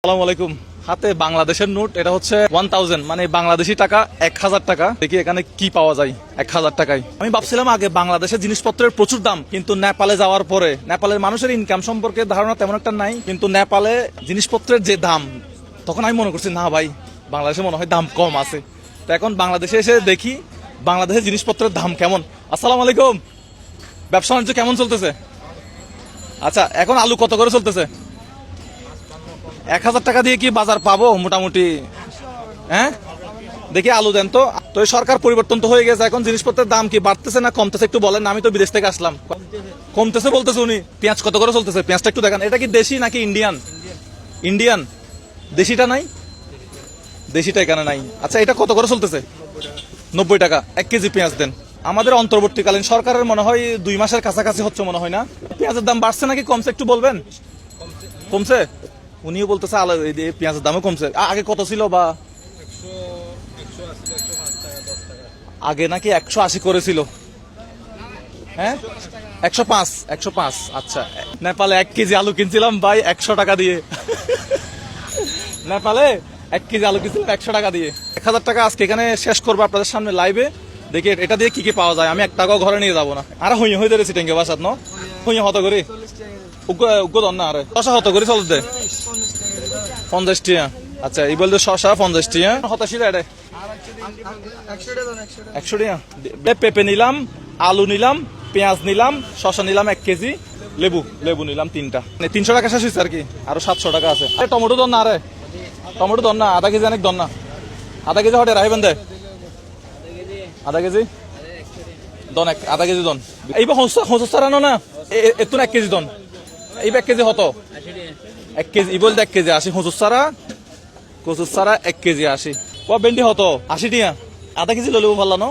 আসসালামু আলাইকুম। হাতে বাংলাদেশের নোট, এটা হচ্ছে 1000, মানে বাংলাদেশি টাকা 1000 টাকা। দেখি এখানে কি পাওয়া যায় 1000 টাকায়। আমি ভাবছিলাম আগে বাংলাদেশের জিনিসপত্রের প্রচুর দাম, কিন্তু নেপালে যাওয়ার পরে নেপালের মানুষের ইনকাম সম্পর্কে ধারণা তেমন একটা নাই, কিন্তু নেপালে জিনিসপত্রের যে দাম, তখন আমি মনে করছি না ভাই, বাংলাদেশে মনে হয় দাম কম আছে। তো এখন বাংলাদেশে এসে দেখি বাংলাদেশের জিনিসপত্রের দাম কেমন। আসসালামু আলাইকুম। ব্যবসা বাণিজ্য কেমন চলতেছে? আচ্ছা, এখন আলু কত করে চলতেছে? 1000 টাকা দিয়ে কি বাজার পাবো মোটামুটি? হ্যাঁ, দেখি আলু দেন তো। তো এই সরকার পরিবর্তন তো হয়ে গেছে, এখন জিনিসপত্রের দাম কি বাড়তেছে না কমতেছে একটু বলেন। আমি তো বিদেশ থেকে আসলাম। কমতেছে বলতেছে উনি। পেঁয়াজ কত করে চলতেছে? পেঁয়াজটা একটু দেখান। এটা কি দেশি নাকি ইন্ডিয়ান? ইন্ডিয়ান। দেশিটা নাই? দেশিটা এখানে নাই। আচ্ছা, এটা কত করে চলতেছে? 90 টাকা। 1 কেজি পেঁয়াজ দেন। আমাদের অন্তর্বর্তীকালীন সরকারের মনে হয় 2 মাসের কাছাকাছি হচ্ছে মনে হয় না? পেঁয়াজের দাম বাড়ছে নাকি কমছে একটু বলবেন? কমছে। উনিও বলতেছে আলো পেঁয়াজের দামও কমছে। আগে কত ছিল? বা আগে নাকি 180 করেছিল। হ্যাঁ, 105। আচ্ছা, নেপালে 1 কেজি আলু কিনছিলাম ভাই 100 টাকা দিয়ে। নেপালে 1 কেজি আলু কিনছিলাম 100 টাকা দিয়ে। 1000 টাকা আজকে এখানে শেষ করবো আপনাদের সামনে লাইভে। দেখি এটা দিয়ে কি কি পাওয়া যায়। আমি 1 টাকাও ঘরে নিয়ে যাবো না। আর হইয়ে হয়ে ধরেছি টেঙ্গে বাসাত ন হইয়ে হত করি উগ্র না। আরে শশা হত করি চল দে 50 টিয়া। আচ্ছা, এই বলতে শশা 50 টিয়া। হতাশি রে 100 টিয়া। পেঁপে নিলাম, আলু নিলাম, পেঁয়াজ নিলাম, শশা নিলাম 1 কেজি, লেবু নিলাম 3টা। 300 টাকা শেষ হয়েছে আর কি, আরো 700 টাকা আছে। টমেটো দন না, আরে টমেটো দন না, আধা কেজি অনেক দন না। আধা কেজি হটে রাখবেন দে। আধা কেজি দন, আধা কেজি দন। এইবার হসারানো না, এত 1 কেজি দন। এইবার 1 কেজি হতো 1 কেজি ই বলতে 1 কেজি 80। কচুর সারা 1 কেজি 80। ও ভেন্ডি হতো 80 টিয়া। আধা কেজি লইলেও ভালো না,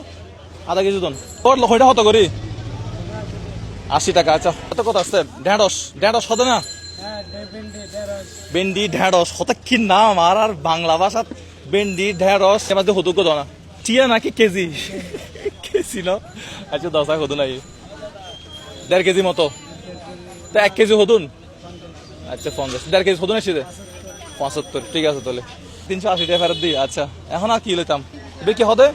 আধা কেজি দন। তোর লইটা হতো করি 80 টাকা। আচ্ছা, কত কত আসছে? ঢেঁড়স হতো না? ভেন্ডি ঢেঁড়স হতো কি নাম আর বাংলা ভাষা। ভেন্ডি ঢেঁড়স এবার হতো কত না? টিয়া নাকি কেজি? কেজি না। আচ্ছা 10 হতো নাই, 1.5 কেজি মতো। তা 1 কেজি হতুন। আচ্ছা 50, 1.5 কেজি হতুন এসে 75। ঠিক আছে, তাহলে 380 টাকা ফেরত দিই। আচ্ছা, এখন আর কি লইতাম? কি হবে?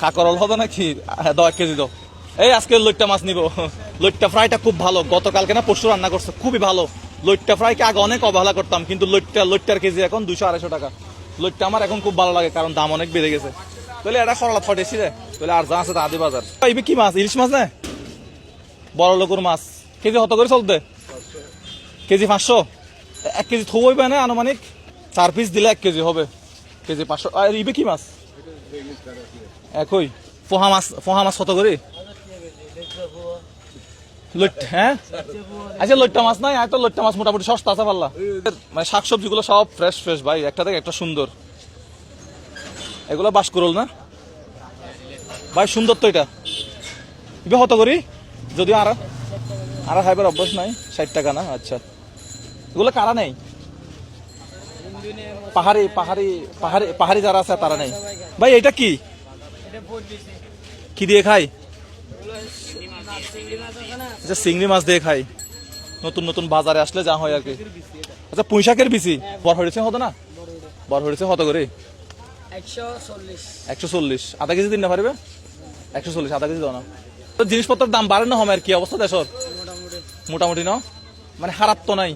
কাকরল হবে নাকি? 1 কেজি দাও। এই আজকে লইট্টা মাছ নিব। লইট্টা ফ্রাইটা খুব ভালো, গতকালকে না পরশু রান্না করছে, খুবই ভালো। লইট্টা ফ্রাইকে আগে অনেক অবহেলা করতাম, কিন্তু লইট্টার কেজি এখন 200-250 টাকা। লইট্টা আমার এখন খুব ভালো লাগে, কারণ দাম অনেক বেড়ে গেছে। তাহলে এটা সরলা ফটেছি রে, তাহলে আর যা আছে তা আদি বাজার। এইবে কি মাছ? ইলিশ মাছ না? বড় লোকের মাছ। কেজি কত করে চলতে? কেজি 500। 1 কেজি থৌ হইবে না আনুমানিক? 4 পিস দিলে 1 কেজি হবে। কেজি 500। আর ইবে কি মাছ? একই। পোহা মাছ কত করে? হ্যাঁ, আচ্ছা লইট্টা মাছ নাই? তো লইট্টা মাছ মোটামুটি সস্তা আছে পাল্লা। মানে শাকসবজি গুলো সব ফ্রেশ ভাই, একটা থেকে একটা সুন্দর। এগুলো বাস করল না ভাই, সুন্দর তো এটা। ইবে কত করি? যদিও আর খাইবার অভ্যাস নাই। 60 টাকা না? আচ্ছা, এগুলো কারা নেই? পাহাড়ি যারা আছে তারা নেই ভাই। এটা কি কি দিয়ে খাই? আচ্ছা, চিংড়ি মাছ দিয়ে খাই। নতুন বাজারে আসলে যা হয় আর কি। আচ্ছা, পুঁইশাকের বিচি বড় হয়েছে হতো না? বড় হয়েছে কত করে? 140। আধা কেজি দিন না পারবে? 140 আধা কেজি দাও না। তো জিনিসপত্রের দাম বাড়ে না হবে? আর কি অবস্থা দেশর? মোটামুটি না, মানে খারাপ তো নাই।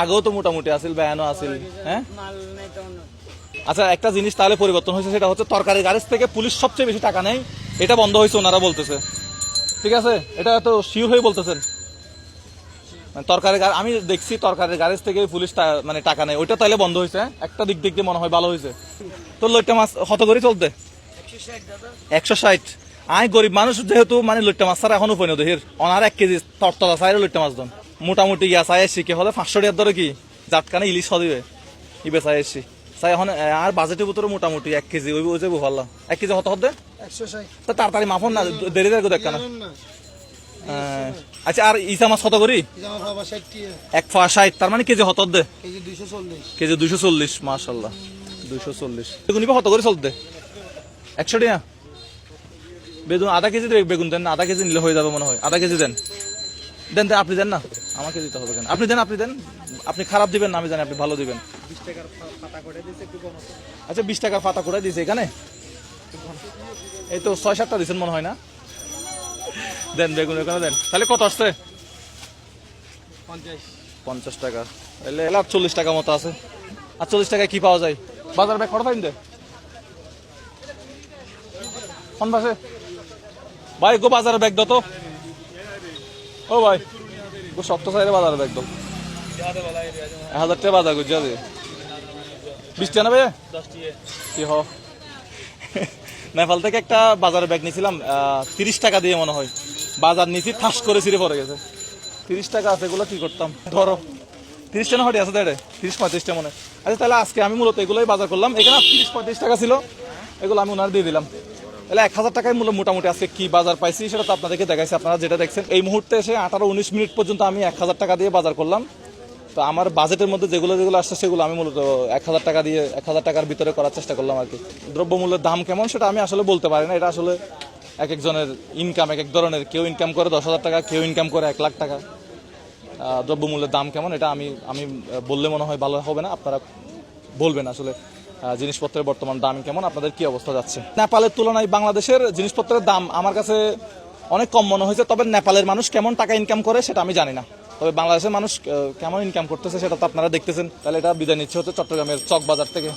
আগেও তো মোটামুটি আসিল, ব্যানও আসিল। হ্যাঁ, আচ্ছা, একটা জিনিস তাহলে পরিবর্তন হয়েছে, সেটা হচ্ছে তরকারি গাড়ি থেকে পুলিশ সবচেয়ে বেশি টাকা নেই। এটা বন্ধ হয়েছে ওনারা বলতেছে। ঠিক আছে, এটা তো শিওর হয়ে বলতেছেন। তরকারি গাড়ি আমি দেখছি, তরকারি গাড়ি থেকে পুলিশ মানে টাকা নেই, ওইটা তাহলে বন্ধ হয়েছে। একটা দিক দিয়ে মনে হয় ভালো হয়েছে। তো লইট্টা মাছ কত করে চলতে? 160। আমি গরিব মানুষ যেহেতু, মানে লইট্টা মাছ ছাড়া এখন উপায় নেই দেহের। অনার 1 কেজি তরতলা চাইলে লইট্টা মাছ দন মোটামুটি ইয়া চাই এসছি কি হলে 500 টাকার ধরে কি জাটকানে ইলিশ দিবে ইবে চাই এসছি। চাই এখন আর বাজেটের ভিতরে মোটামুটি 1 কেজি ওই যাবো ভালো। 1 কেজি হতে হবে 160। তো তাড়াতাড়ি মাফন না, দেরি দেরি দেখ না। আচ্ছা, আর ইসা মাছ কত করি? 160। তার মানে কেজি হত দে? কেজি 240। মাশাল্লাহ, 240। বেগুন নিবে কত করে চলতে? 100 টাকা। বেগুন আধা কেজি বেগুন দেন না? আধা কেজি নিলে হয়ে যাবে মনে হয়। আধা কেজি দেন। দেন দেন, আপনি দেন না, আমাকে দিতে হবে কেন? আপনি দেন, আপনি দেন। আপনি খারাপ দিবেন না আমি জানি, আপনি ভালো দিবেন। 20 টাকার পাতা করে দিয়েছে, একটু কম আছে। আচ্ছা 20 টাকার পাতা করে দিয়েছে এখানে, এই তো 6-7টা দিচ্ছেন মনে হয় না? দেন বেগুন এখানে দেন। তাহলে কত আসছে? 50। 50 টাকা। এলে 40 টাকা মতো আছে। আর 40 টাকায় কি পাওয়া যায়? বাজার ব্যাগ কটা টাইম দে কোন পাশে? ভাই গো বাজারের ব্যাগ দাও তো। ও ভাই গো সপ্তাহ সাইডে বাজারের ব্যাগ দাও। 1000 টাকা বাজার করছি আজ 20 টাকা নেবে? 10 টাকা। কি হ নেপাল থেকে একটা বাজারের ব্যাগ নিয়েছিলাম 30 টাকা দিয়ে মনে হয়। বাজার নিয়েছি ঠাস করে ছিঁড়ে পড়ে গেছে। 30 টাকা আছে, এগুলো কি করতাম? ধরো 30 টাকা হটে আছে তাই 30-35 টাকা মনে হয়। আচ্ছা তাহলে আজকে আমি মূলত এগুলোই বাজার করলাম, এখানে 30-35 টাকা ছিল, এগুলো আমি ওনার দিয়ে দিলাম। তাহলে 1000 টাকায় মোটামুটি আজকে কি বাজার পাইছি সেটা তো আপনাদেরকে দেখাইছি। আপনারা যেটা দেখছেন এই মুহূর্তে এসে 18-19 মিনিট পর্যন্ত আমি 1000 টাকা দিয়ে বাজার করলাম। তো আমার বাজেটের মধ্যে যেগুলো যেগুলো আসছে সেগুলো আমি মূলত 1000 টাকা দিয়ে 1000 টাকার ভিতরে করার চেষ্টা করলাম আর কি। দ্রব্যমূল্যের দাম কেমন সেটা আমি আসলে বলতে পারি না, এটা আসলে এক একজনের ইনকাম এক এক ধরনের। কেউ ইনকাম করে 10,000 টাকা, কেউ ইনকাম করে 1 লাখ টাকা। দ্রব্যমূল্যের দাম কেমন এটা আমি আমি বললে মনে হয় ভালো হবে না, আপনারা বলবেন আসলে জিনিসপত্রের বর্তমান দাম কেমন, আপনাদের কি অবস্থা যাচ্ছে। নেপালের তুলনায় বাংলাদেশের জিনিসপত্রের দাম আমার কাছে অনেক কম মনে হয়েছে, তবে নেপালের মানুষ কেমন টাকা ইনকাম করে সেটা আমি জানি না। তবে বাংলাদেশের মানুষ কেমন ইনকাম করতেছে সেটা তো আপনারা দেখতেছেন। তাহলে এটা বিদায় নিচ্ছে হচ্ছে চট্টগ্রামের চক বাজার থেকে।